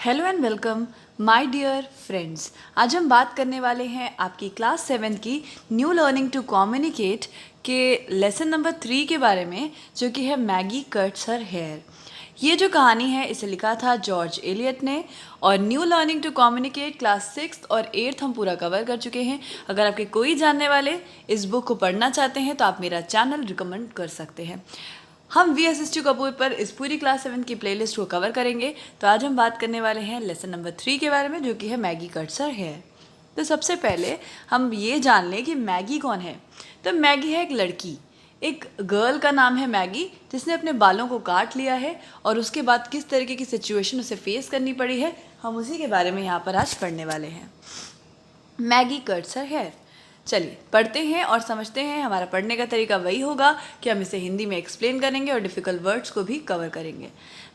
Hello and welcome my dear friends. आज हम बात करने वाले हैं आपकी क्लास 7 की न्यू लर्निंग टू कम्युनिकेट के लेसन नंबर 3 के बारे में, जो कि है मैगी कट्स हर हेयर। ये जो कहानी है इसे लिखा था जॉर्ज एलियट ने। और new learning to communicate class 6 और 8 हम पूरा कवर कर चुके हैं। अगर आपके कोई जानने वाले इस बुक को पढ़ना चाहते हैं तो आप मेरा चैनल रिकमेंड कर सकते हैं। हम VSST कपूर पर इस पूरी क्लास 7 की प्लेलिस्ट को कवर करेंगे। तो आज हम बात करने वाले हैं लेसन नंबर 3 के बारे में, जो कि है मैगी कट्स हर हेयर। तो सबसे पहले हम ये जान लें कि मैगी कौन है। तो मैगी है एक लड़की, एक गर्ल का नाम है मैगी, जिसने अपने बालों को काट लिया है और उसके बाद किस तरीके की सिचुएशन उसे फेस करनी पड़ी है, हम उसी के बारे में यहाँ पर आज पढ़ने वाले हैं। Maggie cuts her hair. चलिए पढ़ते हैं और समझते हैं। हमारा पढ़ने का तरीका वही होगा कि हम इसे हिंदी में एक्सप्लेन करेंगे और डिफ़िकल्ट वर्ड्स को भी कवर करेंगे।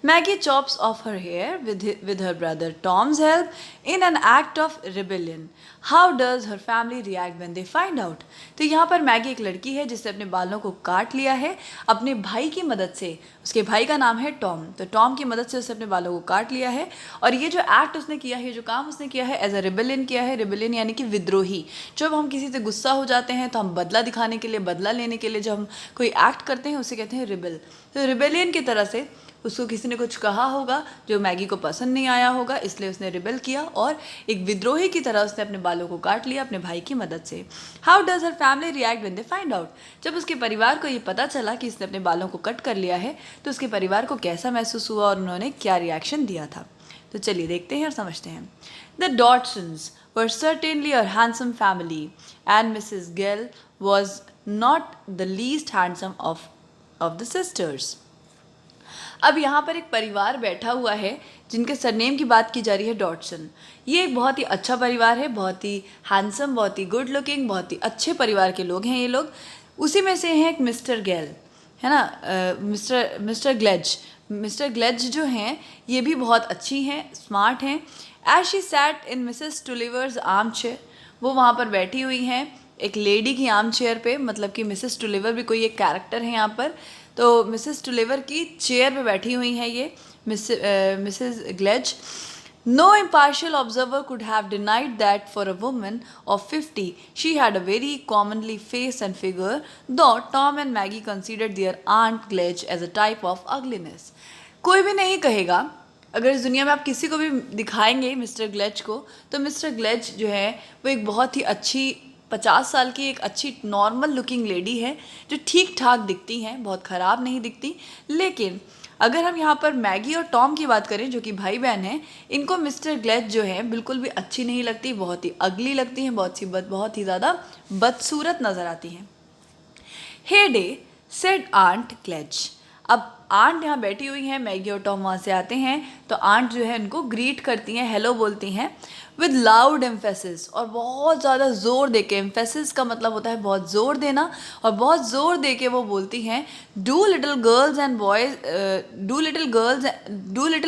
Maggi chops of her here with her brother Tom's help in an act of rebellion. How does her family react when they find out. तो यहाँ पर मैगी एक लड़की है जिसने अपने बालों को काट लिया है अपने भाई की मदद से। उसके भाई का नाम है टॉम। तो टॉम की मदद से उसने अपने बालों को काट लिया है। और ये जो एक्ट उसने किया है, जो काम उसने किया है, एज अ रिबेलियन किया है। रिबेलियन यानी कि विद्रोही। जब हम किसी से गुस्सा हो जाते हैं तो हम बदला दिखाने के लिए, बदला लेने के लिए जब हम कोई एक्ट करते हैं उसे कहते हैं रिबेल। तो रिबेलियन की तरह से उसको किसी ने कुछ कहा होगा जो मैगी को पसंद नहीं आया होगा, इसलिए उसने रिबेल किया और एक विद्रोही की तरह उसने अपने बालों को काट लिया अपने भाई की मदद से। How does her family react when they find out. जब उसके परिवार को ये पता चला कि इसने अपने बालों को कट कर लिया है तो उसके परिवार को कैसा महसूस हुआ और उन्होंने क्या रिएक्शन दिया था। तो चलिए देखते हैं और समझते हैं। The Dodsons were certainly a handsome family, and Mrs. Gill was not the least handsome of the sisters. अब यहाँ पर एक परिवार बैठा हुआ है जिनके सरनेम की बात की जा रही है डॉटसन। ये एक बहुत ही अच्छा परिवार है, बहुत ही हैंडसम, बहुत ही गुड लुकिंग, बहुत ही अच्छे परिवार के लोग हैं ये लोग। उसी में से हैं एक मिस्टर गेल, है ना, मिस्टर ग्लेज। मिस्टर ग्लेज जो हैं ये भी बहुत अच्छी हैं, स्मार्ट हैं। As she sat in Mrs Tulliver's armchair, वो वहाँ पर बैठी हुई हैं एक लेडी की आर्म चेयर पे। मतलब कि मिसेस टुलिवर भी कोई एक कैरेक्टर है यहाँ पर। तो मिसेस टुलिवर की चेयर पे बैठी हुई हैं ये Mrs Glegg. No impartial observer could have denied that for a woman of 50, she had a very commonly face and figure, though Tom and Maggie considered their Aunt Gledge as a type of ugliness. कोई भी नहीं कहेगा, अगर इस दुनिया में आप किसी को भी दिखाएंगे मिस्टर ग्लेज को, तो मिस्टर ग्लेज जो है वो एक बहुत ही अच्छी 50 साल की एक अच्छी नॉर्मल लुकिंग लेडी है जो ठीक ठाक दिखती हैं, बहुत ख़राब नहीं दिखती। लेकिन अगर हम यहाँ पर मैगी और टॉम की बात करें जो कि भाई बहन हैं, इनको मिस्टर ग्लेज जो है बिल्कुल भी अच्छी नहीं लगती, बहुत ही अगली लगती हैं, बहुत ही ज़्यादा बदसूरत नज़र आती हैं। हे डे सेड आंट ग्लेज। अब आंट यहाँ बैठी हुई हैं, मैगी और टॉम वहाँ से आते हैं तो आंट जो है उनको ग्रीट करती हैं, हेलो बोलती हैं विद लाउड एम्फेसिस, और बहुत ज़्यादा ज़ोर दे के। एम्फेसिस का मतलब होता है बहुत ज़ोर देना, और बहुत ज़ोर दे के वो बोलती हैं do little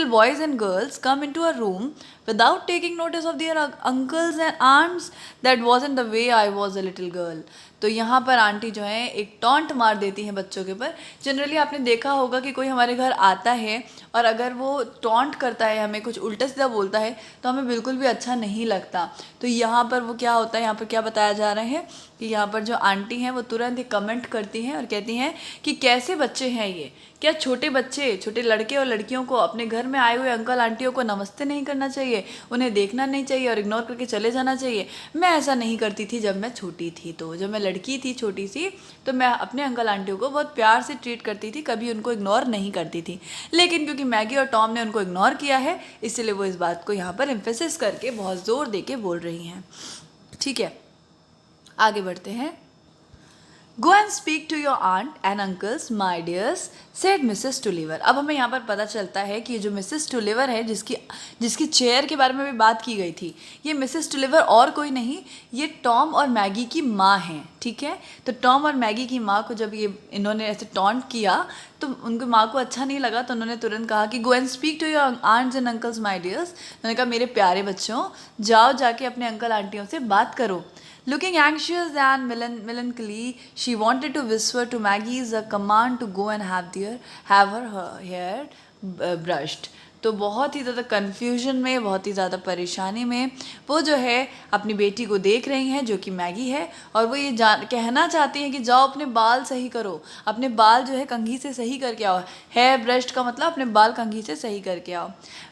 boys and girls come into a room without taking notice of their uncles and aunts. That wasn't the way I was a little girl. तो यहाँ पर आंटी जो है एक टॉन्ट मार देती हैं बच्चों के ऊपर। जनरली आपने देखा होगा कि कोई हमारे घर आता है और अगर वो टॉन्ट करता है, हमें कुछ उल्टा सीधा बोलता है तो हमें बिल्कुल भी अच्छा नहीं लगता। तो यहाँ पर वो क्या होता है, यहाँ पर क्या बताया जा रहा है कि यहाँ पर जो आंटी हैं वो तुरंत ही कमेंट करती हैं और कहती हैं कि कैसे बच्चे हैं ये, क्या छोटे बच्चे, छोटे लड़के और लड़कियों को अपने घर में आए हुए अंकल आंटियों को नमस्ते नहीं करना चाहिए, उन्हें देखना नहीं चाहिए और इग्नोर करके चले जाना चाहिए। मैं ऐसा नहीं करती थी जब मैं छोटी थी। तो जब मैं लड़की थी छोटी सी तो मैं अपने अंकल आंटियों को बहुत प्यार से ट्रीट करती थी, कभी उनको इग्नोर नहीं करती थी। लेकिन क्योंकि मैगी और टॉम ने उनको इग्नोर किया है इसलिए वो इस बात को यहाँ पर एम्फेसिस करके बहुत ज़ोर दे के बोल रही हैं। ठीक है, आगे बढ़ते हैं। Go and speak to your aunt and uncles, my dears, said Mrs. Tulliver. अब हमें यहाँ पर पता चलता है कि जो मिसेस टुलिवर है जिसकी चेयर के बारे में भी बात की गई थी, ये मिसेस टुलिवर और कोई नहीं, ये टॉम और मैगी की माँ हैं। ठीक है, तो टॉम और मैगी की माँ को जब ये इन्होंने ऐसे टॉन्ट किया तो उनकी माँ को अच्छा नहीं लगा, तो उन्होंने तुरंत कहा कि go and speak to your aunts and uncles my dears. उन्होंने कहा मेरे प्यारे बच्चों, जाओ जाके अपने अंकल आंटियों से बात करो। Looking anxious and melancholy, she wanted to whisper to Maggie a command to go and have her hair brushed. तो बहुत ही ज़्यादा कन्फ्यूजन में, बहुत ही ज़्यादा परेशानी में वो जो है अपनी बेटी को देख रही हैं जो कि मैगी है, और वो ये कहना चाहती हैं कि जाओ अपने बाल सही करो, अपने बाल जो है कंघी से सही करके आओ। हेयर ब्रश्ड का मतलब अपने बाल कंघी से सही करके आओ।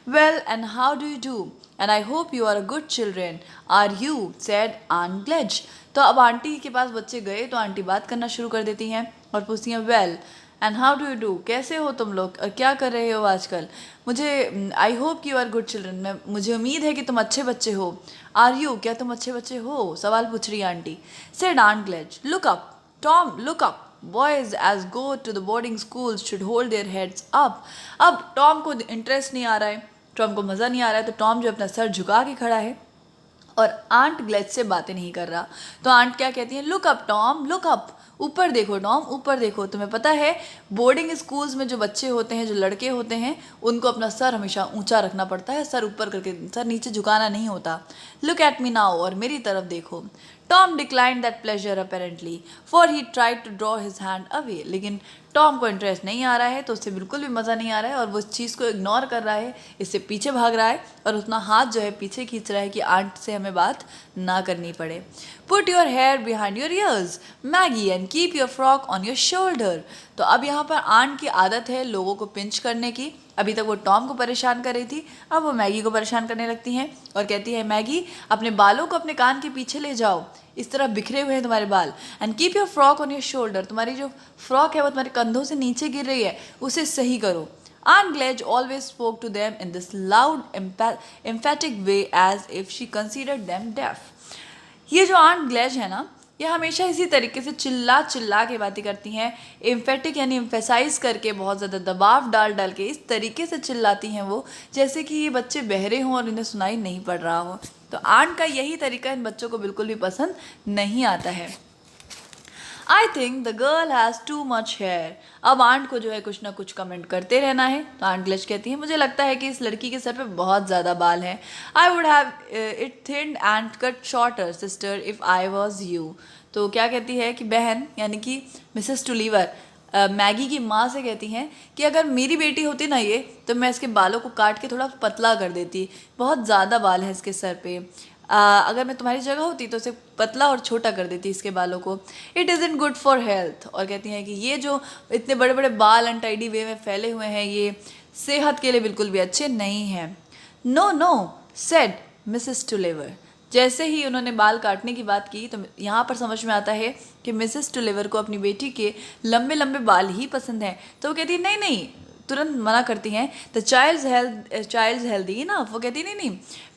Well and how do you do and I hope you are a good children are you, said Aunt Glegg. तो अब आंटी के पास बच्चे गए तो आंटी बात करना शुरू कर देती हैं और पूछती हैं well and how do you do, कैसे हो तुम लोग और क्या कर रहे हो आजकल। मुझे I hope you are good children, मुझे उम्मीद है कि तुम अच्छे बच्चे हो। आर यू, क्या तुम अच्छे बच्चे हो, सवाल पूछ रही है aunty. Said Aunt Glegg, look up Tom, look up, boys as go to the boarding school should hold their heads up. अब टॉम को इंटरेस्ट नहीं आ रहा है, टॉम को मज़ा नहीं आ रहा है, तो टॉम जो अपना सर झुका के खड़ा है और आंट ग्लेच से बातें नहीं कर रहा। तो आंट क्या कहती है, look up Tom, look up, ऊपर देखो टॉम, ऊपर देखो। तुम्हें पता है बोर्डिंग स्कूल्स में जो बच्चे होते हैं, जो लड़के होते हैं, उनको अपना सर हमेशा ऊंचा रखना पड़ता है, सर ऊपर करके, सर नीचे झुकाना नहीं होता। लुक एट मी नाउ, और मेरी तरफ देखो। Tom declined that pleasure apparently for he tried to draw his hand away. लेकिन टॉम को इंटरेस्ट नहीं आ रहा है, तो उससे बिल्कुल भी मज़ा नहीं आ रहा है और वो इस चीज़ को इग्नोर कर रहा है, इससे पीछे भाग रहा है और अपना हाथ जो है पीछे खींच रहा है कि आंट से हमें बात ना करनी पड़े। Put your hair behind your ears Maggie and keep your frock on your shoulder. तो अब यहाँ पर आंट की आदत है लोगों को पिंच करने की। अभी तक वो टॉम को परेशान कर रही थी, अब वो मैगी को परेशान करने लगती हैं और कहती है मैगी अपने बालों को अपने कान के पीछे ले जाओ, इस तरह बिखरे हुए हैं तुम्हारे बाल। And keep your frock on your shoulder, तुम्हारी जो फ्रॉक है वो तुम्हारे कंधों से नीचे गिर रही है, उसे सही करो। Aunt Gledge always spoke to them in this loud, emphatic way as if she considered them deaf. ये जो आंट ग्लेज है ना, ये हमेशा इसी तरीके से चिल्ला चिल्ला के बातें करती हैं, एम्फेटिक यानी एम्फेसाइज करके, बहुत ज़्यादा दबाव डाल डाल के इस तरीके से चिल्लाती हैं वो, जैसे कि ये बच्चे बहरे हों और इन्हें सुनाई नहीं पड़ रहा हो। तो आंट का यही तरीका इन बच्चों को बिल्कुल भी पसंद नहीं आता है। I think the girl has too much hair. अब आंट को जो है कुछ ना कुछ कमेंट करते रहना है। तो आंट ग्लेच कहती है मुझे लगता है कि इस लड़की के सर पे बहुत ज़्यादा बाल हैं। I would have it thinned and cut shorter sister if I was you. तो क्या कहती है कि बहन यानी कि मिसेस टुलीवर मैगी की माँ से कहती हैं कि अगर मेरी बेटी होती ना ये, तो मैं इसके बालों को काट के थोड़ा पतला कर देती, बहुत ज़्यादा बाल है इसके सर पे। अगर मैं तुम्हारी जगह होती तो उसे पतला और छोटा कर देती इसके बालों को। It is in good for health. और कहती हैं कि ये जो इतने बड़े बड़े बाल अनटाइडी वे में फैले हुए हैं, ये सेहत के लिए बिल्कुल भी अच्छे नहीं हैं। No no said Mrs Tulliver. जैसे ही उन्होंने बाल काटने की बात की, तो यहाँ पर समझ में आता है कि मिसेस टुलेवर को अपनी बेटी के लंबे लंबे बाल ही पसंद हैं। तो वो कहती है नहीं नहीं, तुरंत मना करती हैं। द चाइल्ड्स हेल्दी ना, वो कहती नहीं नहीं,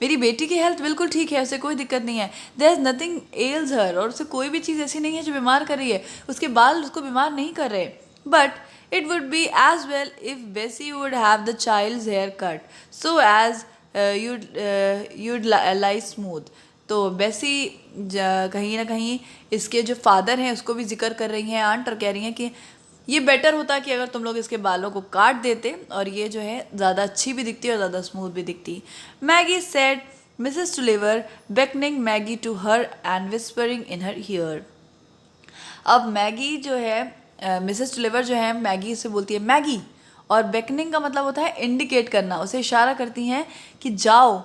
मेरी बेटी की हेल्थ बिल्कुल ठीक है, उसे कोई दिक्कत नहीं है। देयर इज़ नथिंग एल्स हर, और उसे कोई भी चीज़ ऐसी नहीं है जो बीमार कर रही है, उसके बाल उसको बीमार नहीं कर रहे। But it would be as well if Bessie would have the child's hair cut so as you'd lie smooth। तो बेसी कहीं ना कहीं इसके जो फादर हैं उसको भी जिक्र कर रही हैं आंट, और कह रही हैं कि ये बेटर होता कि अगर तुम लोग इसके बालों को काट देते, और ये जो है ज़्यादा अच्छी भी दिखती और ज़्यादा स्मूथ भी दिखती। Maggie said Mrs Tulliver beckoning Maggie to her and whispering in her ear. अब मैगी जो है मिसेस टुलेवर जो है मैगी से बोलती है मैगी, और बेकनिंग का मतलब होता है इंडिकेट करना, उसे इशारा करती हैं कि जाओ।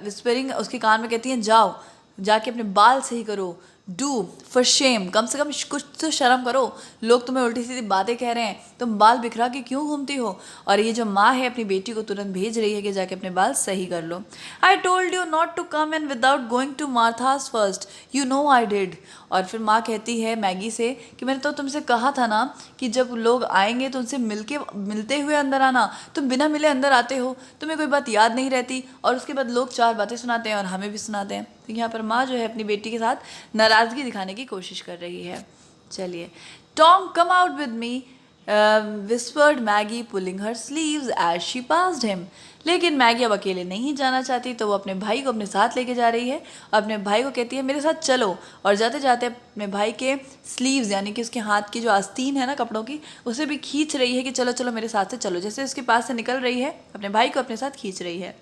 विस्परिंग उसके कान में कहती हैं जाओ, जाके अपने बाल सही करो। डू फॉर शेम, कम से कम कुछ तो शर्म करो, लोग तुम्हें उल्टी सीधी बातें कह रहे हैं, तुम बाल बिखरा के क्यों घूमती हो। और ये जो माँ है अपनी बेटी को तुरंत भेज रही है कि जाके अपने बाल सही कर लो। I told you not to come in without going to Martha's first, you know I did. और फिर माँ कहती है मैगी से कि मैंने तो तुमसे कहा था ना कि जब लोग आएंगे तो उनसे मिलते हुए अंदर आना, तुम बिना मिले अंदर आते हो, तुम्हें कोई बात याद नहीं रहती, और उसके बाद लोग चार बातें सुनाते हैं और हमें भी सुनाते हैं। तो यहाँ पर माँ जो है अपनी बेटी के साथ नाराज़गी दिखाने की कोशिश कर रही है। चलिए, Tom come out with me whispered Maggie pulling her sleeves as she passed him. लेकिन मैगी अब अकेले नहीं जाना चाहती, तो वो अपने भाई को अपने साथ लेके जा रही है और अपने भाई को कहती है मेरे साथ चलो। और जाते जाते अपने भाई के स्लीव्स यानी कि उसके हाथ की जो आस्तीन है ना कपड़ों की, उसे भी खींच रही है कि चलो चलो मेरे साथ से चलो। जैसे उसके पास से निकल रही है, अपने भाई को अपने साथ खींच रही है।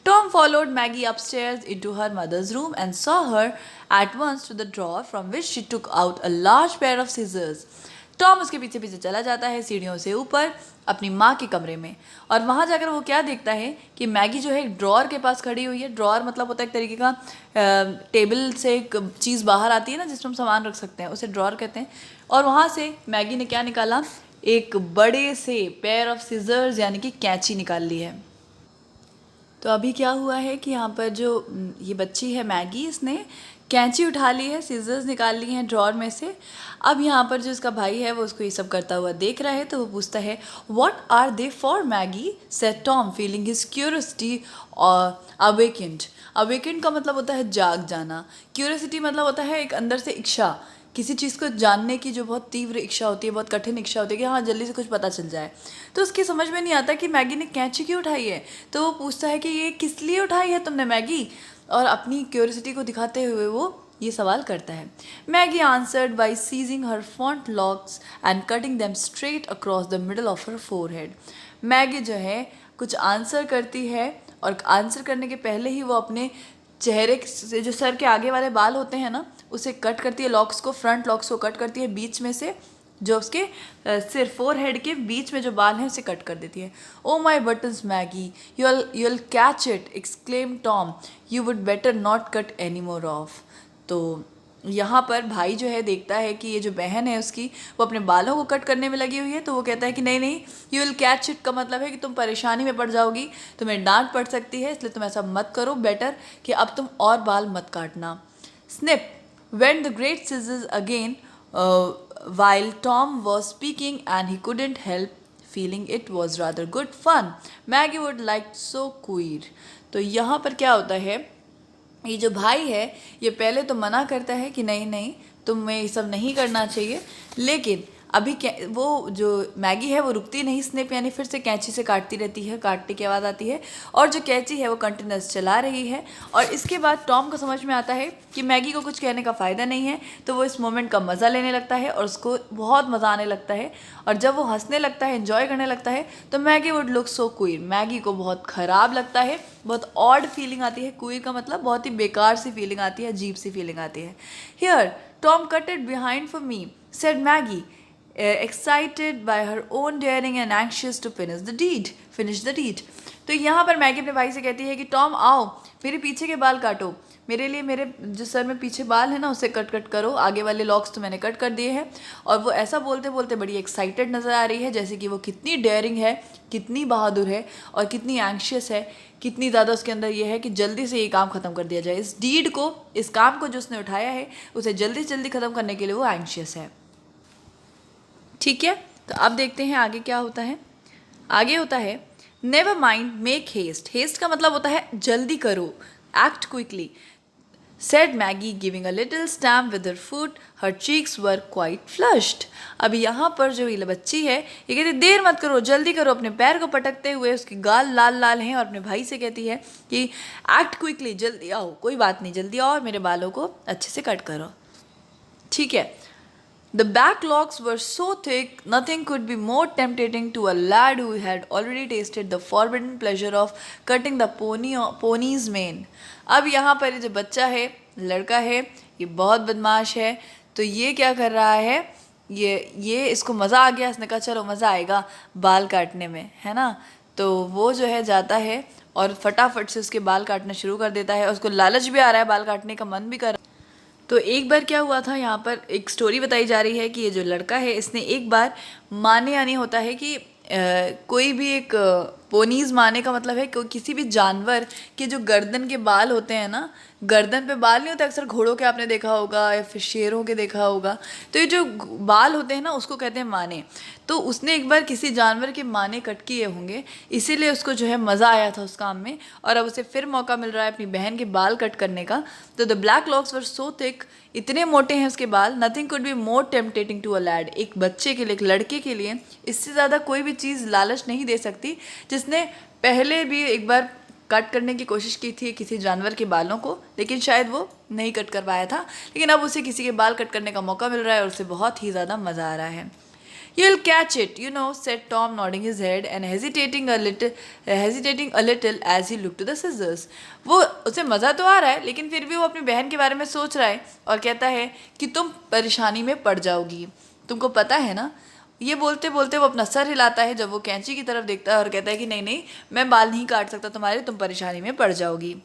Tom followed Maggie upstairs into her mother's room and saw her at once to the drawer from which she took out a large pair of scissors. Tom उसके पीछे पीछे चला जाता है सीढ़ियों से ऊपर अपनी माँ के कमरे में, और वहाँ जाकर वो क्या देखता है कि मैगी जो है एक ड्रॉअर के पास खड़ी हुई है। ड्रॉअर मतलब होता है एक तरीके का टेबल से एक चीज़ बाहर आती है ना जिसमें हम सामान रख सकते हैं, उसे ड्रॉअर कहते हैं। और वहाँ से मैगी ने क्या निकाला, एक बड़े से पेयर ऑफ सीजर्स यानी कि कैंची निकाल ली है। तो अभी क्या हुआ है कि यहाँ पर जो ये बच्ची है मैगी, इसने कैंची उठा ली है, सीजर्स निकाल ली हैं ड्रॉअर में से। अब यहाँ पर जो इसका भाई है वो उसको ये सब करता हुआ देख रहा है, तो वो पूछता है what are they for Maggie, said Tom feeling his curiosity awakened. Awakened का मतलब होता है जाग जाना, क्यूरियोसिटी मतलब होता है एक अंदर से इच्छा, किसी चीज़ को जानने की जो बहुत तीव्र इच्छा होती है, बहुत कठिन इच्छा होती है कि हाँ जल्दी से कुछ पता चल जाए। तो उसकी समझ में नहीं आता कि मैगी ने कैंची क्यों उठाई है, तो वो पूछता है कि ये किस लिए उठाई है तुमने मैगी, और अपनी क्यूरियोसिटी को दिखाते हुए वो ये सवाल करता है। Maggie answered by seizing her front locks and cutting them straight across the middle of her forehead. Maggie जो है कुछ आंसर करती है, और आंसर करने के पहले ही वो अपने चेहरे से जो सर के आगे वाले बाल होते हैं ना उसे कट करती है, लॉक्स को, फ्रंट लॉक्स को कट करती है, बीच में से जो उसके सिर फोरहेड के बीच में जो बाल हैं उसे कट कर देती है। Oh my buttons Maggie, you'll catch it, exclaim Tom, you would better not cut any more off. तो यहाँ पर भाई जो है देखता है कि ये जो बहन है उसकी वो अपने बालों को कट करने में लगी हुई है, तो वो कहता है कि नहीं नहीं, यू विल कैच इट का मतलब है कि तुम परेशानी में पड़ जाओगी, तुम्हें डांट पड़ सकती है, इसलिए तुम ऐसा मत करो, बेटर कि अब तुम और बाल मत काटना। Snip went the great scissors again while Tom was speaking, and he couldn't help feeling it was rather good fun. Maggie would like so queer. तो यहाँ पर क्या होता है, ये जो भाई है ये पहले तो मना करता है कि नहीं नहीं तुम्हें ये सब नहीं करना चाहिए, लेकिन अभी वो जो मैगी है वो रुकती नहीं, स्निप यानी फिर से कैंची से काटती रहती है, काटने की आवाज़ आती है, और जो कैंची है वो कंटिन्यूस चला रही है। और इसके बाद टॉम को समझ में आता है कि मैगी को कुछ कहने का फ़ायदा नहीं है, तो वो इस मोमेंट का मज़ा लेने लगता है और उसको बहुत मज़ा आने लगता है। और जब वो हंसने लगता है, इन्जॉय करने लगता है, तो Maggi would look so queer, Maggi को बहुत ख़राब लगता है, बहुत ऑड फीलिंग आती है। क्वीर का मतलब बहुत ही बेकार सी फीलिंग आती है, अजीब सी फीलिंग आती है। Here Tom cut it behind for me, said Maggi, excited by her own daring and anxious to finish the deed. तो यहाँ पर मैगी अपने भाई से कहती है कि टॉम आओ मेरे पीछे के बाल काटो, मेरे लिए मेरे जो सर में पीछे बाल है ना उसे कट करो, आगे वाले लॉक्स तो मैंने कट कर दिए हैं। और वो ऐसा बोलते बोलते बड़ी एक्साइटेड नज़र आ रही है, जैसे कि वो कितनी डेयरिंग है, कितनी बहादुर है और कितनी एंशियस है, कितनी ज़्यादा उसके अंदर ये है कि जल्दी से ये काम ख़त्म कर दिया जाए। इस डीड को, इस काम को जो उसने उठाया है उसे जल्दी से जल्दी ख़त्म करने के लिए वो एंशियस है। ठीक है, तो अब देखते हैं आगे क्या होता है। आगे होता है never mind make haste. Haste का मतलब होता है जल्दी करो, act quickly, said Maggie giving a little stamp with her foot, her cheeks were quite flushed. अब यहाँ पर जो ये बच्ची है ये कहती देर मत करो, जल्दी करो, अपने पैर को पटकते हुए, उसके गाल लाल लाल हैं, और अपने भाई से कहती है कि एक्ट क्विकली, जल्दी आओ, कोई बात नहीं, जल्दी आओ और मेरे बालों को अच्छे से कट करो। ठीक है, the back locks were so thick, nothing could be more tempting to a lad who had already tasted the forbidden pleasure of cutting the pony's mane. अब यहाँ पर जो बच्चा है, लड़का है, ये बहुत बदमाश है, तो ये क्या कर रहा है, ये इसको मज़ा आ गया, इसने कहा चलो मज़ा आएगा बाल काटने में, है ना। तो वो जो है जाता है और फटाफट से उसके बाल काटना शुरू कर देता है, उसको लालच भी आ रहा है, बाल काटने का मन भी कर रहा है। तो एक बार क्या हुआ था, यहाँ पर एक स्टोरी बताई जा रही है कि ये जो लड़का है इसने एक बार माने, यानी होता है कि कोई भी एक पोनीज़ माने का मतलब है कि किसी भी जानवर के जो गर्दन के बाल होते हैं ना, गर्दन पे बाल नहीं होते, अक्सर घोड़ों के आपने देखा होगा या फिर शेरों के देखा होगा, तो ये जो बाल होते हैं ना उसको कहते हैं माने। तो उसने एक बार किसी जानवर के माने कट किए होंगे, इसीलिए उसको जो है मज़ा आया था उस काम में, और अब उसे फिर मौका मिल रहा है अपनी बहन के बाल कट करने का। तो the black locks were so thick, इतने मोटे हैं उसके बाल, nothing could be more tempting to a lad, एक बच्चे के लिए, एक लड़के के लिए इससे ज़्यादा कोई भी चीज़ लालच नहीं दे सकती, जिसने पहले भी एक बार कट करने की कोशिश की थी किसी जानवर के बालों को, लेकिन शायद वो नहीं कट कर पाया था, लेकिन अब उसे किसी के बाल कट करने का मौका मिल रहा है और उसे बहुत ही ज़्यादा मज़ा आ रहा है। You'll catch it, you know, said Tom, nodding his head and hesitating a little as he looked to the scissors. वो उसे मज़ा तो आ रहा है, लेकिन फिर भी वो अपनी बहन के बारे में सोच रहा है और कहता है कि तुम परेशानी में पड़ जाओगी, तुमको पता है ना। ये बोलते बोलते वो अपना सर हिलाता है जब वो कैंची की तरफ देखता है और कहता है कि नहीं नहीं, मैं बाल नहीं काट सकता तुम्हारे, तुम परेशानी में पड़ जाओगी।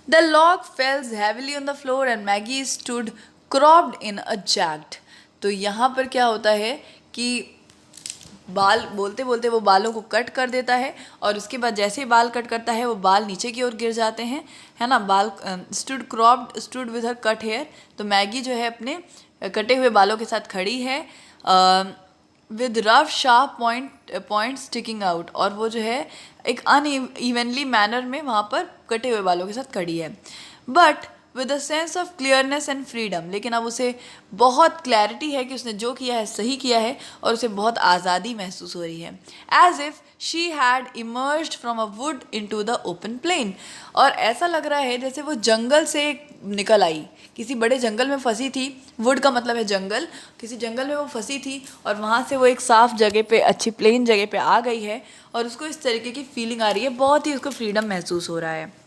The log fails heavily on the floor and Maggi stood cropped in a jacked. तो यहाँ पर क्या होता है कि बाल बोलते बोलते वो बालों को कट कर देता है और उसके बाद जैसे ही बाल कट करता है वो बाल नीचे की ओर गिर जाते हैं, है ना। बाल stood cropped stood with her cut hair. तो मैगी जो है अपने कटे हुए बालों के साथ खड़ी है with rough sharp point sticking out, और वो जो है एक अनइवनली मैनर में वहाँ पर कटे हुए बालों के साथ खड़ी है। But with a sense of clearness and freedom, लेकिन अब उसे बहुत क्लैरिटी है कि उसने जो किया है सही किया है और उसे बहुत आज़ादी महसूस हो रही है। As if she had emerged from a wood into the open plain. और ऐसा लग रहा है जैसे वो जंगल से निकल आई, किसी बड़े जंगल में फंसी थी। वुड का मतलब है जंगल। किसी जंगल में वो फंसी थी और वहाँ से वो एक साफ जगह पे, अच्छी प्लेन जगह पे आ गई है और उसको इस तरीके की फीलिंग आ रही है, बहुत ही उसको फ्रीडम महसूस हो रहा है।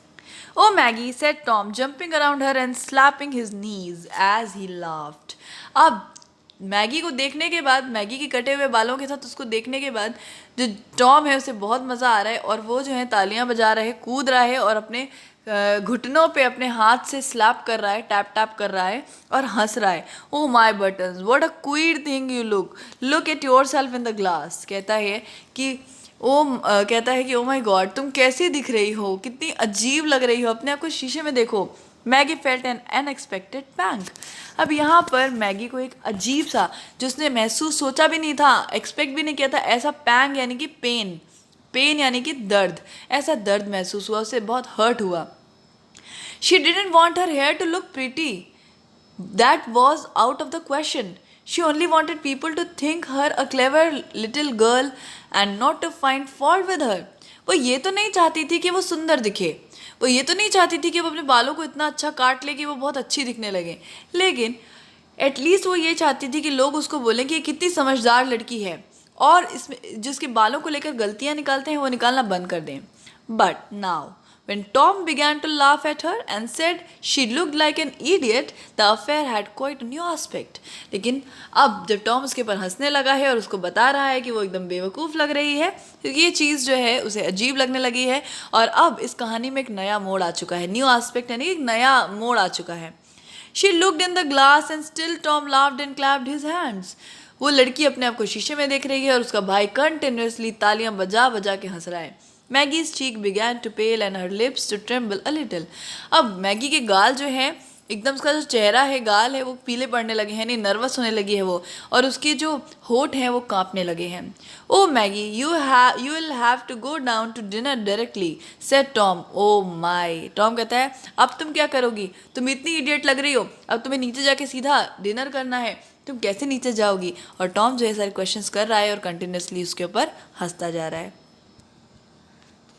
Oh Maggie, said Tom, jumping around her and slapping his knees as he laughed. अब मैगी को देखने के बाद, मैगी के कटे हुए बालों के साथ उसको देखने के बाद जो टॉम है उसे बहुत मज़ा आ रहा है और वो जो है तालियां बजा रहा है, कूद रहा है और अपने घुटनों पे अपने हाथ से स्लैप कर रहा है, टैप टैप कर रहा है और हंस रहा है। Oh my buttons, what a queer thing you look at your self in the glass. कहता है कि ओ माय गॉड, तुम कैसी दिख रही हो, कितनी अजीब लग रही हो, अपने आप को शीशे में देखो। मैगी फेल्ट एन अनएक्सपेक्टेड पैंग। अब यहाँ पर मैगी को एक अजीब सा, जो उसने महसूस सोचा भी नहीं था, एक्सपेक्ट भी नहीं किया था, ऐसा पैंग यानी कि पेन यानी कि दर्द, ऐसा दर्द महसूस हुआ, उसे बहुत हर्ट हुआ। She didn't want her hair to look pretty, that was out of the question. She only wanted people to think her a clever little girl and not to find fault with her. वो ये तो नहीं चाहती थी कि वो सुंदर दिखे, वो ये तो नहीं चाहती थी कि वो अपने बालों को इतना अच्छा काट ले कि वो बहुत अच्छी दिखने लगे, लेकिन एटलीस्ट वो ये चाहती थी कि लोग उसको बोलें कि ये कितनी समझदार लड़की है और इसमें जिसके बालों को लेकर गलतियाँ निकालते हैं वो निकालना बंद कर दें। But now when Tom began to laugh at her and said she looked like an idiot, the affair had quite a new aspect. लेकिन अब जब टॉम उसके ऊपर हंसने लगा है और उसको बता रहा है कि वो एकदम बेवकूफ़ लग रही है, क्योंकि ये चीज़ जो है उसे अजीब लगने लगी है और अब इस कहानी में एक नया मोड़ आ चुका है। न्यू आस्पेक्ट यानी एक नया मोड़ आ चुका है। She looked in the glass and still Tom laughed and clapped his hands. वो लड़की अपने आप को शीशे में देख रही है और उसका भाई कंटिन्यूसली तालियां बजा बजा के हंस रहा है। Maggie's cheek began to pale and her lips to tremble a little. अब मैगी के गाल जो है एकदम, उसका जो चेहरा है, गाल है, वो पीले पड़ने लगे हैं, नहीं नर्वस होने लगी है वो, और उसके जो होठ हैं वो कांपने लगे हैं। Oh Maggie, you will have to go down to dinner directly, said Tom. Oh my, Tom कहता है अब तुम क्या करोगी, तुम इतनी इडियट लग रही हो, अब तुम्हें नीचे जाके सीधा डिनर करना है, तुम कैसे नीचे जाओगी। और टॉम जो है सारे क्वेश्चंस कर रहा है और कंटिन्यूसली उसके ऊपर हंसता जा रहा है।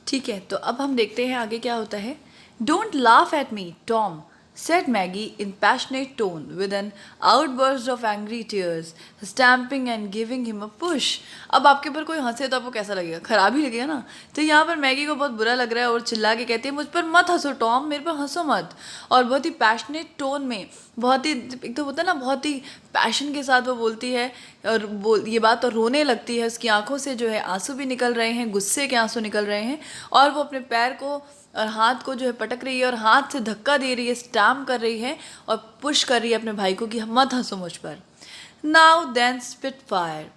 ठीक है, तो अब हम देखते हैं आगे क्या होता है। Don't laugh at me Tom, said Maggie in passionate tone with an outburst of angry tears, stamping and giving him a push. अब आपके ऊपर कोई हंसे तो आपको कैसा लगेगा, खराब ही लगेगा ना। तो यहाँ पर मैगी को बहुत बुरा लग रहा है और चिल्ला के कहती है मुझ पर मत हंसो टॉम, मेरे पर हंसो मत। और बहुत ही पैशनेट टोन में, बहुत ही एक तो होता है ना, बहुत ही पैशन के साथ वो बोलती है और ये बात और रोने लगती है। उसकी आंखों से जो है आंसू भी निकल रहे हैं, गुस्से के आंसू निकल रहे हैं, और वो अपने पैर को और हाथ को जो है पटक रही है और हाथ से धक्का दे रही है, स्टैम्प कर रही है और पुश कर रही है अपने भाई को कि मत हंसो मुझ पर। Now then spitfire.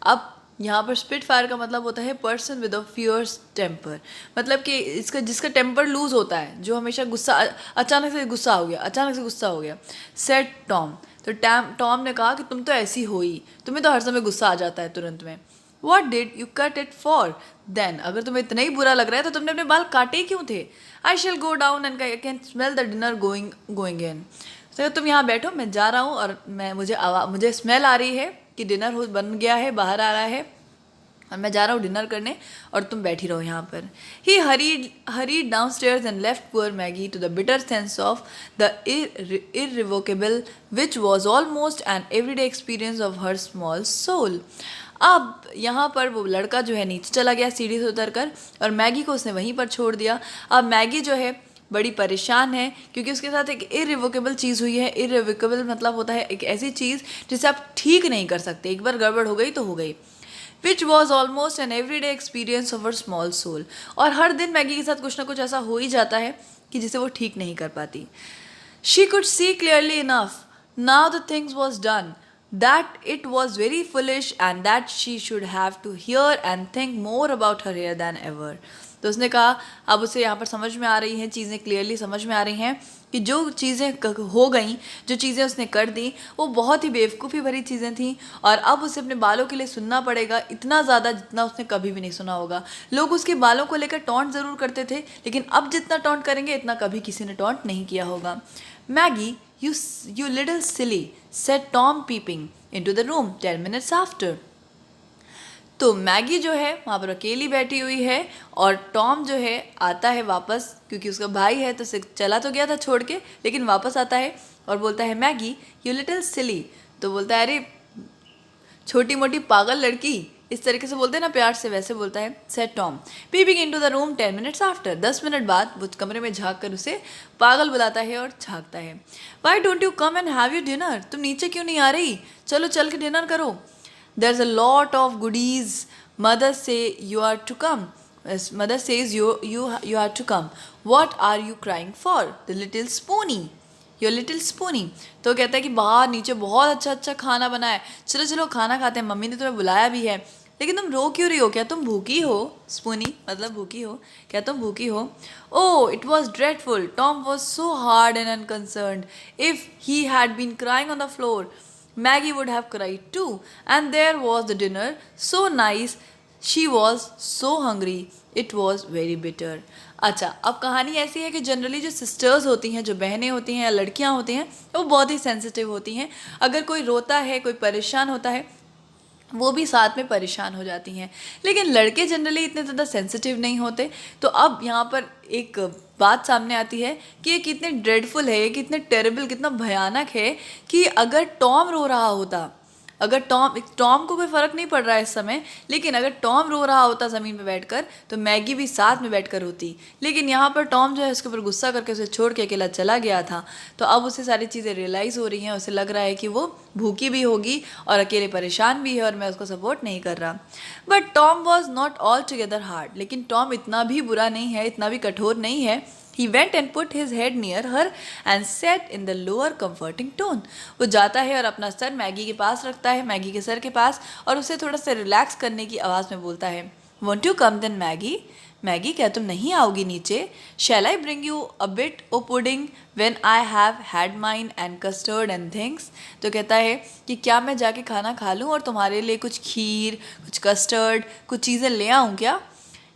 अब यहाँ पर स्पिट फायर का मतलब होता है person with a fierce temper, मतलब कि जिसका टेम्पर लूज होता है, जो हमेशा गुस्सा, अचानक से गुस्सा हो गया। Said Tom. तो टॉम ने कहा कि तुम तो ऐसी हो ही, तुम्हें तो हर समय गुस्सा आ जाता है तुरंत में। What did you cut it for? Then, अगर तुम्हें इतना ही बुरा लग रहा है तो तुमने अपने बाल काटे क्यों थे? I shall go down and I can smell the dinner going in. तो तुम यहाँ बैठो, मैं जा रहा हूँ और मुझे स्मेल आ रही है कि डिनर बन गया है, बाहर आ रहा है और मैं जा रहा हूँ डिनर करने और तुम बैठी रहो यहाँ पर। He hurried downstairs and left poor Maggie to the bitter sense of the irrevocable, which was almost an everyday experience of her small soul. अब यहाँ पर वो लड़का जो है नीचे चला गया सीढ़ी से उतरकर और मैगी को उसने वहीं पर छोड़ दिया। अब मैगी जो है बड़ी परेशान है क्योंकि उसके साथ एक इरिवोकेबल चीज़ हुई है। इरिवोकेबल मतलब होता है एक ऐसी चीज़ जिसे आप ठीक नहीं कर सकते, एक बार गड़बड़ हो गई तो हो गई। Which was almost an everyday experience of her small soul. और हर दिन मैगी के साथ कुछ ना कुछ ऐसा हो ही जाता है कि जिसे वो ठीक नहीं कर पाती। She could see clearly enough now the things was done that it was very foolish and that she should have to hear and think more about her hair than ever। तो उसने कहा अब उसे यहाँ पर समझ में आ रही हैं चीज़ें, क्लियरली समझ में आ रही हैं कि जो चीज़ें हो गई, जो चीज़ें उसने कर दी वो बहुत ही बेवकूफ़ी भरी चीज़ें थीं और अब उसे अपने बालों के लिए सुनना पड़ेगा इतना ज़्यादा जितना उसने कभी भी नहीं सुना होगा। लोग उसके बालों को लेकर टॉन्ट ज़रूर करते थे लेकिन अब जितना टॉन्ट करेंगे इतना कभी किसी ने टॉन्ट नहीं किया होगा। Maggi, you little silly, said Tom peeping into the room 10 minutes after। तो मैगी जो है वहाँ पर अकेली बैठी हुई है और टॉम जो है आता है वापस, क्योंकि उसका भाई है तो चला तो गया था छोड़ के, लेकिन वापस आता है और बोलता है मैगी यू लिटिल सिली। तो बोलता है अरे छोटी मोटी पागल लड़की, इस तरीके से बोलते हैं ना प्यार से, वैसे बोलता है said Tom peeping into the room 10 minutes after. 10 minute बाद वो कमरे में झाँक कर उसे पागल बुलाता है और झाँकता है। Why don't you come and have you dinner, तुम नीचे क्यों नहीं आ रही, चलो चल के डिनर करो। There is a lot of goodies, mother says you are to come, mother says you are to come, what are you crying for, the little spoony, your little spoony. तो कहता है कि बाहर नीचे बहुत अच्छा अच्छा खाना बना है, चलो चलो खाना खाते हैं, मम्मी ने तुम्हें बुलाया भी है, लेकिन तुम रो क्यों रही हो, क्या तुम भूखी हो। स्पूनी मतलब भूखी हो, क्या तुम भूखी हो। Oh it was dreadful, Tom was so hard and unconcerned, if he had been crying on the floor Maggie would have cried too, and there was the dinner, so nice, she was so hungry, it was very bitter। अच्छा, अब कहानी ऐसी है कि generally जो sisters होती हैं, जो बहनें होती हैं या लड़कियां होती हैं, वो बहुत ही सेंसिटिव होती हैं। अगर कोई रोता है, कोई परेशान होता है, वो भी साथ में परेशान हो जाती हैं, लेकिन लड़के जनरली इतने ज़्यादा सेंसिटिव नहीं होते। तो अब यहाँ पर एक बात सामने आती है कि ये कितने ड्रेडफुल है, ये कितने टेरेबल, कितना भयानक है कि अगर टॉम रो रहा होता, अगर टॉम को कोई फ़र्क नहीं पड़ रहा है इस समय, लेकिन अगर टॉम रो रहा होता ज़मीन पे बैठकर तो मैगी भी साथ में बैठकर रोती। लेकिन यहाँ पर टॉम जो है उसके ऊपर गुस्सा करके उसे छोड़ के अकेला चला गया था, तो अब उसे सारी चीज़ें रियलाइज़ हो रही हैं, उसे लग रहा है कि वो भूखी भी होगी और अकेले परेशान भी है और मैं उसको सपोर्ट नहीं कर रहा। But Tom was not all together hard, लेकिन टॉम इतना भी बुरा नहीं है, इतना भी कठोर नहीं है। He went and put his head near her and said in the lower comforting tone। वो जाता है और अपना सर मैगी के पास रखता है, मैगी के सर के पास, और उसे थोड़ा सा रिलैक्स करने की आवाज़ में बोलता है Won't you come then Maggi, Maggi क्या तुम नहीं आओगी नीचे। Shall I bring you a bit of pudding when I have had mine and custard and things। तो कहता है कि क्या मैं जाके खाना खा लूँ और तुम्हारे लिए कुछ खीर, कुछ कस्टर्ड, कुछ चीज़ें ले आऊँ क्या।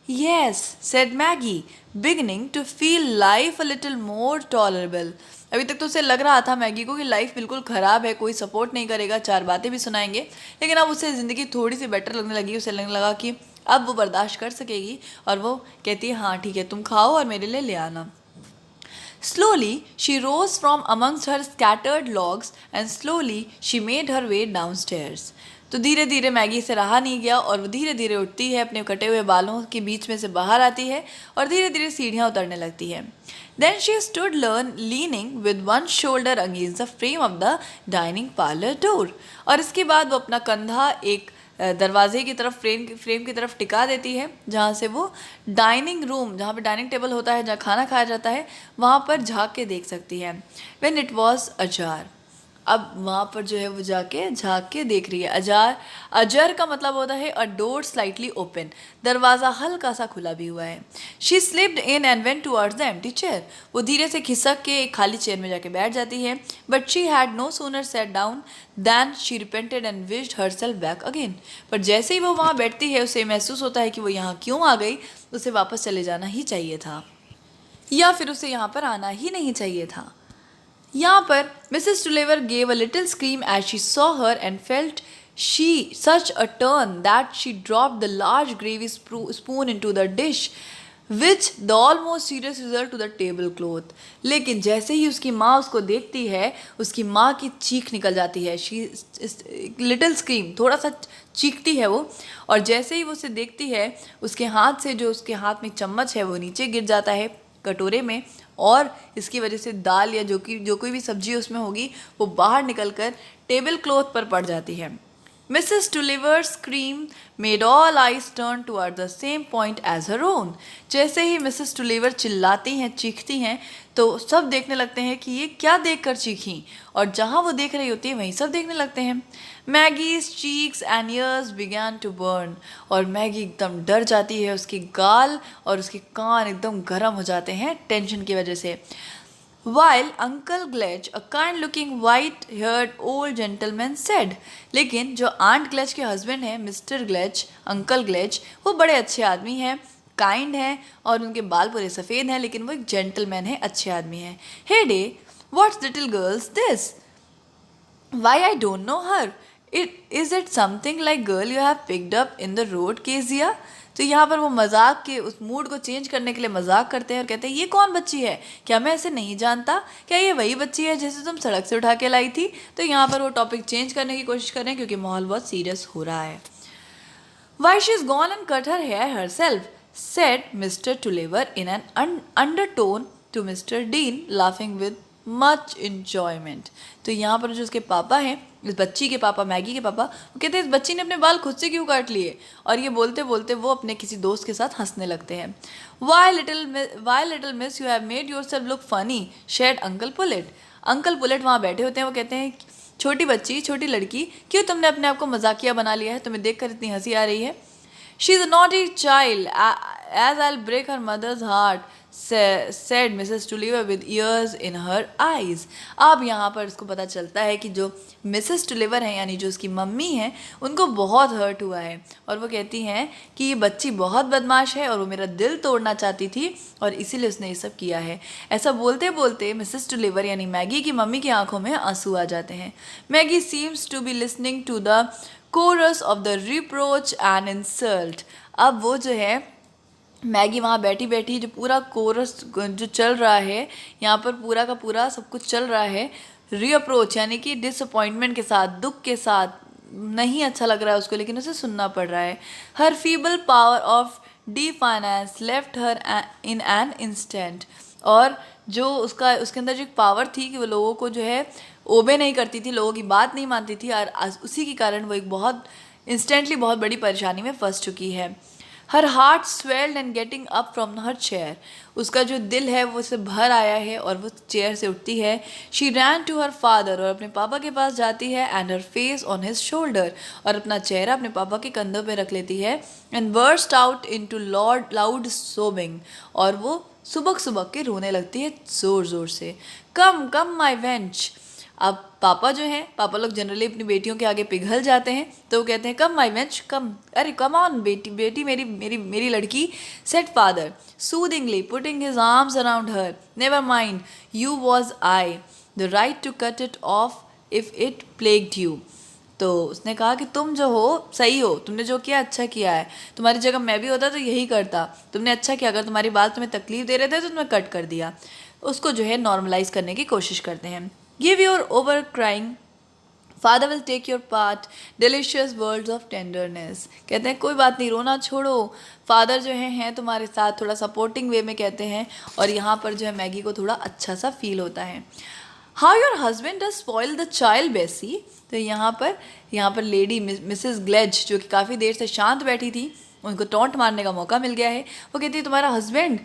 Yes, said Maggie, beginning to feel life a little more tolerable। अभी तक तो उसे लग रहा था मैगी को कि लाइफ बिल्कुल ख़राब है, कोई सपोर्ट नहीं करेगा, चार बातें भी सुनाएंगे, लेकिन अब उसे ज़िंदगी थोड़ी सी बेटर लगने लगी। उसे लगने लगा कि अब वो बर्दाश्त कर सकेगी और वो कहती है हाँ ठीक है तुम खाओ और मेरे लिए ले आना। Slowly she rose from amongst her scattered logs and slowly she made her way downstairs। तो धीरे धीरे मैगी से रहा नहीं गया और वो धीरे धीरे उठती है, अपने कटे हुए बालों के बीच में से बाहर आती है और धीरे धीरे सीढ़ियाँ उतरने लगती है। Then she stood leaning with one shoulder against the frame of the dining parlor door। और इसके बाद वो अपना कंधा एक दरवाजे की तरफ फ्रेम की तरफ टिका देती है, जहाँ से वो डाइनिंग रूम, जहाँ पे डाइनिंग टेबल होता है, जहाँ खाना खाया जाता है, वहाँ पर झाँक के देख सकती है। When it was ajar। अब वहाँ पर जो है वो जाके झाँक के देख रही है। अजर का मतलब होता है अ डोर स्लाइटली ओपन, दरवाज़ा हल्का सा खुला भी हुआ है। She slipped in and went towards the empty chair. वो धीरे से खिसक के एक खाली चेयर में जाके बैठ जाती है। But she had no sooner sat down than she repented and wished herself back again. पर जैसे ही वो वहाँ बैठती है उसे महसूस होता है कि वो यहाँ क्यों आ गई, उसे वापस चले जाना ही चाहिए था, या फिर उसे यहाँ पर आना ही नहीं चाहिए था। यहाँ पर Mrs Tulliver gave a little scream as she saw her and felt she such a turn that she dropped the large gravy spoon into the dish which the almost serious result to the tablecloth. लेकिन जैसे ही उसकी माँ उसको देखती है, उसकी माँ की चीख निकल जाती है। शी लिटिल स्क्रीम, थोड़ा सा चीखती है वो, और जैसे ही वो उसे देखती है उसके हाथ से, जो उसके हाथ में चम्मच है वो नीचे गिर जाता है, कटोरे में, और इसकी वजह से दाल या जो कोई भी सब्जी उसमें होगी वो बाहर निकलकर टेबल क्लॉथ पर पड़ जाती है। Mrs. Tulliver's scream made all eyes turn toward the same point as her own. जैसे ही मिसेस टुलिवर चिल्लाती हैं, चीखती हैं, तो सब देखने लगते हैं कि ये क्या देखकर चीखी, और जहाँ वो देख रही होती है वहीं सब देखने लगते हैं। Maggie's cheeks and ears began to burn. और मैगी एकदम डर जाती है, उसकी गाल और उसके कान एकदम गर्म हो जाते हैं टेंशन की वजह से। While Uncle Gledge, a kind-looking white-haired old gentleman said, लेकिन जो आंट ग्लेज के हस्बैंड हैं मिस्टर ग्लेज, अंकल ग्लेज, वो बड़े अच्छे आदमी हैं, काइंड हैं, और उनके बाल पूरे सफ़ेद हैं, लेकिन वो एक जेंटलमैन है, अच्छे आदमी हैं। Heyday, what's little girl's this? Why I don't know her? Is it something like girl you have picked up in the road, Kezia? तो यहाँ पर वो मजाक के उस मूड को चेंज करने के लिए मजाक करते हैं और कहते हैं ये कौन बच्ची है, क्या मैं ऐसे नहीं जानता, क्या ये वही बच्ची है जैसे तुम सड़क से उठा के लाई थी? तो यहाँ पर वो टॉपिक चेंज करने की कोशिश कर रहे हैं क्योंकि माहौल बहुत सीरियस हो रहा है। Why she's gone and cut her hair herself, said Mr. Tulliver in an undertone to Mr. Dean, laughing with much enjoyment. तो यहाँ पर जो उसके पापा हैं, इस बच्ची के पापा, मैगी के पापा, वो कहते हैं इस बच्ची ने अपने बाल खुद से क्यों काट लिए, और ये बोलते बोलते वो अपने किसी दोस्त के साथ हंसने लगते हैं। Why little miss you have made yourself look funny, said Uncle Pullet. Uncle पुलेट वहाँ बैठे होते हैं, वो कहते हैं छोटी बच्ची, छोटी लड़की, क्यों तुमने अपने आप को मजाकिया बना लिया है, तुम्हें देखकर इतनी हंसी आ रही है। She is a naughty child, as I'll break her mother's heart, said Mrs. Tulliver with tears in her eyes. अब यहाँ पर उसको पता चलता है कि जो मिसेस टुलिवर हैं, यानी जो उसकी मम्मी हैं, उनको बहुत हर्ट हुआ है, और वो कहती हैं कि ये बच्ची बहुत बदमाश है और वो मेरा दिल तोड़ना चाहती थी और इसीलिए उसने ये सब किया है। ऐसा बोलते बोलते मिसेस टुलिवर यानी मैगी की मम्मी की आंखों में आंसू आ जाते हैं। Maggie seems to be listening to the chorus of the reproach and insult. अब वो जो है मैगी वहाँ बैठी बैठी जो पूरा कोरस जो चल रहा है, यहाँ पर पूरा का पूरा सब कुछ चल रहा है रीअप्रोच यानी कि डिसअपॉइंटमेंट के साथ, दुख के साथ, नहीं अच्छा लग रहा है उसको, लेकिन उसे सुनना पड़ रहा है। Her feeble power of defiance left her in an instant. और जो उसके अंदर जो एक पावर थी कि वो लोगों को जो है ओबे नहीं करती थी, लोगों की बात नहीं मानती थी, और उसी के कारण वो एक बहुत इंस्टेंटली बहुत बड़ी परेशानी में फंस चुकी है। Her heart swelled and getting up from her chair. उसका जो दिल है वो उसे भर आया है और वो चेयर से उठती है। She ran to her father, और अपने पापा के पास जाती है, and her face on his shoulder, और अपना चेहरा अपने पापा के कंधों पे रख लेती है। And burst out into loud सोबिंग, और वो सुबक सुबक के रोने लगती है ज़ोर ज़ोर से। कम कम माई वेंच। अब पापा जो हैं, पापा लोग जनरली अपनी बेटियों के आगे पिघल जाते हैं, तो वो कहते हैं कम माई वेंच, कम, अरे कम ऑन बेटी, बेटी मेरी मेरी मेरी लड़की, said father soothingly putting his arms around her. Never mind, you was I the right to cut it off if it plagued you. तो उसने कहा कि तुम जो हो सही हो, तुमने जो किया अच्छा किया है, तुम्हारी जगह मैं भी होता तो यही करता, तुमने अच्छा किया, अगर तुम्हारी बात तुम्हें तकलीफ दे रहे थे तो तुम्हें कट कर दिया। उसको जो है नॉर्मलाइज करने की कोशिश करते हैं। Give your over crying, Father will take your part, delicious words of tenderness। कहते हैं कोई बात नहीं, रोना छोड़ो, फादर जो हैं तुम्हारे साथ, थोड़ा सपोर्टिंग वे में कहते हैं, और यहाँ पर जो है मैगी को थोड़ा अच्छा सा फील होता है। How your husband does spoil the child, Bessie। तो यहाँ पर लेडी मिसेस ग्लेज जो कि काफ़ी देर से शांत बैठी थी, उनको टॉन्ट मारने का मौका मिल गया है। वो कहती है तुम्हारा हस्बैंड,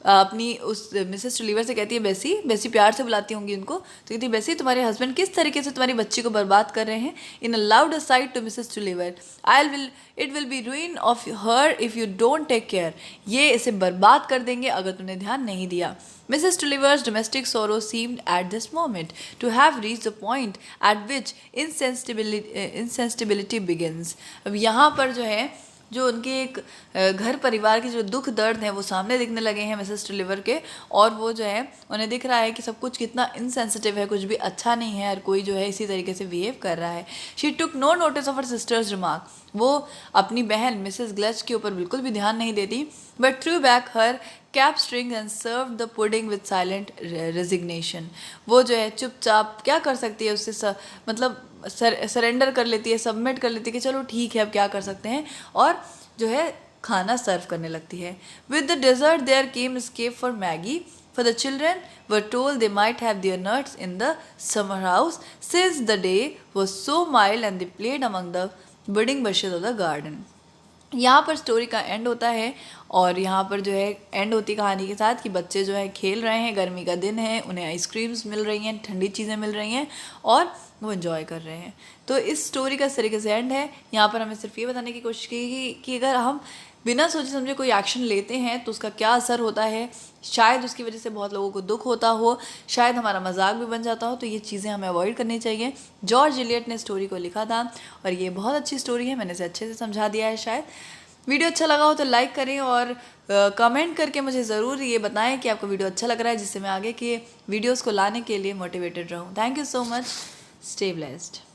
अपनी उस मिसेस टुलिवर से कहती है बेसी प्यार से बुलाती होंगी उनको, तो कहती है बेसी तुम्हारे हस्बैंड किस तरीके से तुम्हारी बच्ची को बर्बाद कर रहे हैं। In a loud aside to Mrs Tulliver, it will be ruin of her if you don't take care. ये इसे बर्बाद कर देंगे अगर तुमने ध्यान नहीं दिया। Mrs. Tulliver's domestic sorrow seemed at this moment to have reached the point at which insensibility begins। अब यहाँ पर जो है जो उनके एक घर परिवार के जो दुख दर्द हैं वो सामने दिखने लगे हैं मिसेस टुलिवर के, और वो जो है उन्हें दिख रहा है कि सब कुछ कितना इनसेंसिटिव है, कुछ भी अच्छा नहीं है, और कोई जो है इसी तरीके से बिहेव कर रहा है। She took no notice of her sister's remark. वो अपनी बहन मिसेस ग्लेज के ऊपर बिल्कुल भी ध्यान नहीं देती, but threw back her cap string and serve the pudding with silent resignation. वो जो है चुपचाप क्या कर सकती है, उससे मतलब सरेंडर कर लेती है, सबमिट कर लेती है कि चलो ठीक है अब क्या कर सकते हैं, और जो है खाना सर्व करने लगती है। With the dessert there came escape for Maggie, for the children were told they might have their nuts in the summer house since the day was so mild, and they played among the budding bushes of the garden. यहाँ पर story का and होता है और यहाँ पर जो है एंड होती कहानी के साथ कि बच्चे जो है खेल रहे हैं, गर्मी का दिन है, उन्हें आइसक्रीम्स मिल रही हैं, ठंडी चीज़ें मिल रही हैं और वो एंजॉय कर रहे हैं। तो इस स्टोरी का इस तरीके से एंड है। यहाँ पर हमें सिर्फ ये बताने की कोशिश की कि अगर हम बिना सोचे समझे कोई एक्शन लेते हैं तो उसका क्या असर होता है, शायद उसकी वजह से बहुत लोगों को दुख होता हो, शायद हमारा मजाक भी बन जाता हो। तो ये चीज़ें हमें अवॉइड करनी चाहिए। जॉर्ज इलियट ने स्टोरी को लिखा था और ये बहुत अच्छी स्टोरी है, मैंने इसे अच्छे से समझा दिया है। शायद वीडियो अच्छा लगा हो तो लाइक करें और कमेंट करके मुझे ज़रूर ये बताएं कि आपको वीडियो अच्छा लग रहा है, जिससे मैं आगे के वीडियोज़ को लाने के लिए मोटिवेटेड रहूँ। Thank you so much. Stay blessed.